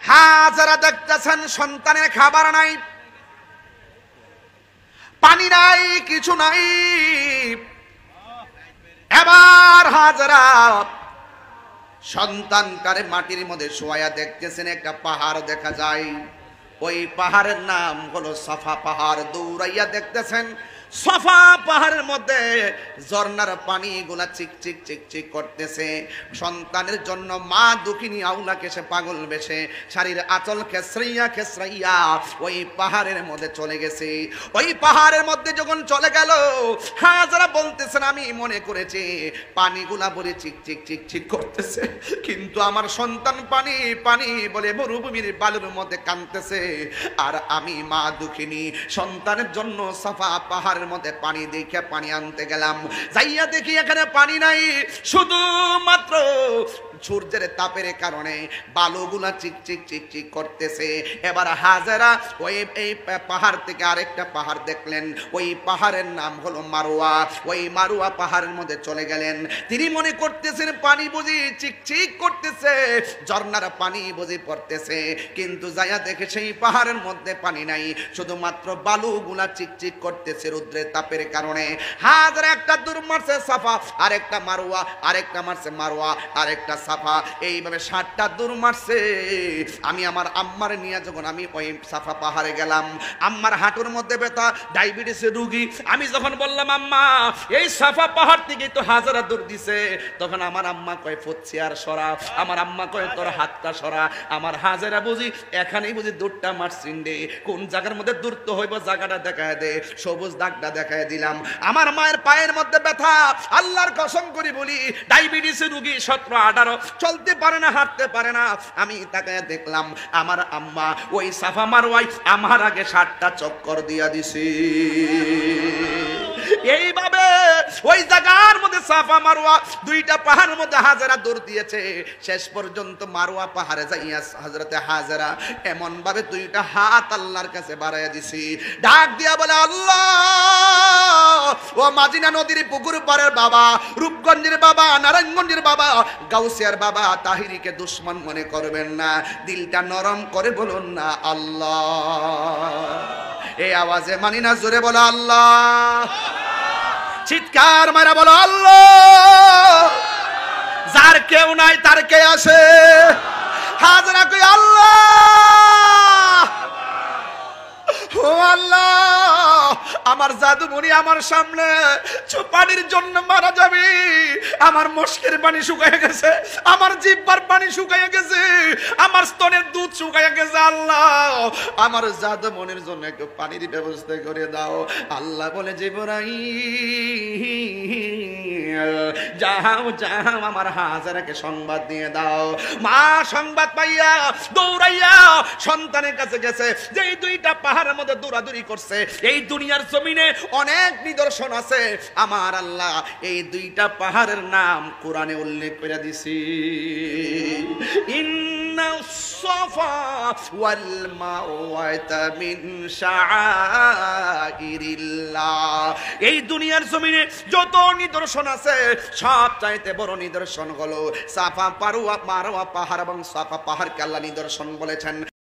হাজেরা দেখতেছেন সন্তানের খাবার নাই, পানি নাই, কিছু নাই। এবার হাজেরা সন্তানটারে মাটির মধ্যে শোয়া দেখতেছেন, একটা পাহাড় দেখা যায়। ওই পাহাড়ের নাম হলো সাফা পাহাড়। দৌড়াইয়া দেখতেছেন সাফা পাহাড়ের মধ্যে ঝর্ণার পানিগুলা চিকচিক চিকচিক করতেছে। সন্তানের জন্য মা দুঃখিনী আউলাকে সে পাগল বেশে শাড়ির আঁচল খেসরাইয়া খেসরাইয়া ওই পাহাড়ের মধ্যে চলে গেছে। ওই পাহাড়ের মধ্যে যখন চলে গেল, হাজেরা বলতেছেন আমি মনে করেছি পানিগুলা বলে চিকচিক চিকচিক করতেছে, কিন্তু আমার সন্তান পানি পানি বলে মরুভূমির বালুর মধ্যে কাঁদতেছে। আর আমি মা দুঃখিনী সন্তানের জন্য সাফা পাহাড় মধ্যে পানি দেখে পানি আনতে গেলাম, যাইয়া দেখি এখানে পানি নাই, শুধুমাত্র সূর্যের তাপের কারণে বালুগুলা চিকচিক চিকচিক করতেছে। এবার হাজেরা ওই এই পাহাড় থেকে আরেকটা পাহাড় দেখলেন, ওই পাহাড়ের নাম হলো মারওয়া। ওই মারওয়া পাহাড়ের মধ্যে চলে গেলেন। তিনি মনে করতেছেন পানি বুঝি চিকচিক করতেছে, ঝর্ণার পানি বুঝি পড়তেছে, কিন্তু যাইয়া দেখে সেই পাহাড়ের মধ্যে পানি নাই, শুধুমাত্র বালুগুলা চিকচিক করতেছে রৌদ্রের তাপের কারণে। হাজেরা একটা দূর মারছে সাফা, আরেকটা মারওয়া, আরেকটা মারছে মারওয়া, আরেকটা সাফা, এইভাবে 7টা দূর মারছে। আমি আমার আম্মার নিয়ে যখন আমি ওই সাফা পাহাড়ে গেলাম, আম্মার হাঁটুর মধ্যে ব্যথা, ডায়াবেটিসের রোগী। আমি যখন বললাম আম্মা এই সাফা পাহাড় থেকে তো হাজারা দূর দিছে, তখন আমার আম্মা কয় ফুটছি আর সরা, আমার আম্মা কয় তোর হাতটা সরা। আমার হাজারা বুঝি এখানেই বুঝি দূরটা মারছিন রে, কোন জায়গার মধ্যে দূরত্ব হইব জায়গাটা দেখায় দে। সবুজ দাগটা দেখায় দিলাম। আমার মায়ের পায়ের মধ্যে ব্যথা, আল্লাহর কসম করে বলি ডায়াবেটিসের রোগী 17-18, চলতে পারে না, হাঁটতে পারে না। আমি তাকায় দেখলাম আমার আম্মা ওই সাফা মারওয়ায় আমার আগে 7টা চক্কর দিয়া দিছি। এইভাবে ওই জায়গার মধ্যে সাফা মারওয়া 2টা পাহাড়ের মধ্যে হাজেরা দৌড় দিয়েছে। শেষ পর্যন্ত মারওয়া পাহাড়ে যাইয়া হযরতে হাজেরা এমন ভাবে 2টা হাত আল্লাহর কাছে বাড়াইয়া দিছি, ডাক দিয়া বলে আল্লাহ ও মাজিনা নদীর পুকুর পাড়ের বাবা, রূপগঞ্জের বাবা, নারায়ণগঞ্জের বাবা, গাউসিয়ার বাবা, তাহিরিকে দুশ্মন মনে করবেন না, দিলটা নরম করে বলুন না আল্লাহ। এই আওয়াজে মানি না, জোরে বলো আল্লাহ, চিৎকার মারা বলো আল্লাহ। যার কেউ নাই তার কে আছে? হাজেরা কই আল্লাহ, ও আল্লাহ আমার জাদুমণি আমার সামনে পানির জন্য মারা যাবে, আমার মুশকির পানি শুকায় গেছে, আমার জিহ্বার পানি শুকায় গেছে, আমার স্তনের দুধ শুকায় গেছে, আল্লাহ আমার জাদুমণির জন্য একটু পানির ব্যবস্থা করে দাও। আল্লাহ বলে জিবরাইল যাও যাও আমার হাজেরাকে সংবাদ দিয়ে দাও। মা সংবাদ পাইয়া দৌড়াইয়া সন্তানের কাছে গেছে। যেই 2টা পাহাড়ের মধ্যে দৌড়াদৌড়ি করছে, এই দুনিয়ার জমিনে অনেক নিদর্শন আছে, আমার আল্লাহ এই 2টা পাহাড়ের নাম কোরআনে উল্লেখ করে দিছি। ইন্নাস সাফা ওয়াল মারওয়াতা মিন শাআইরিল্লাহ। এই দুনিয়ার জমিনে যত নিদর্শন আছে সব চাইতে বড় নিদর্শন হলো সাফা মারওয়া পাহাড়, এবং সাফা পাহাড়কে আল্লাহ নিদর্শন বলেছেন।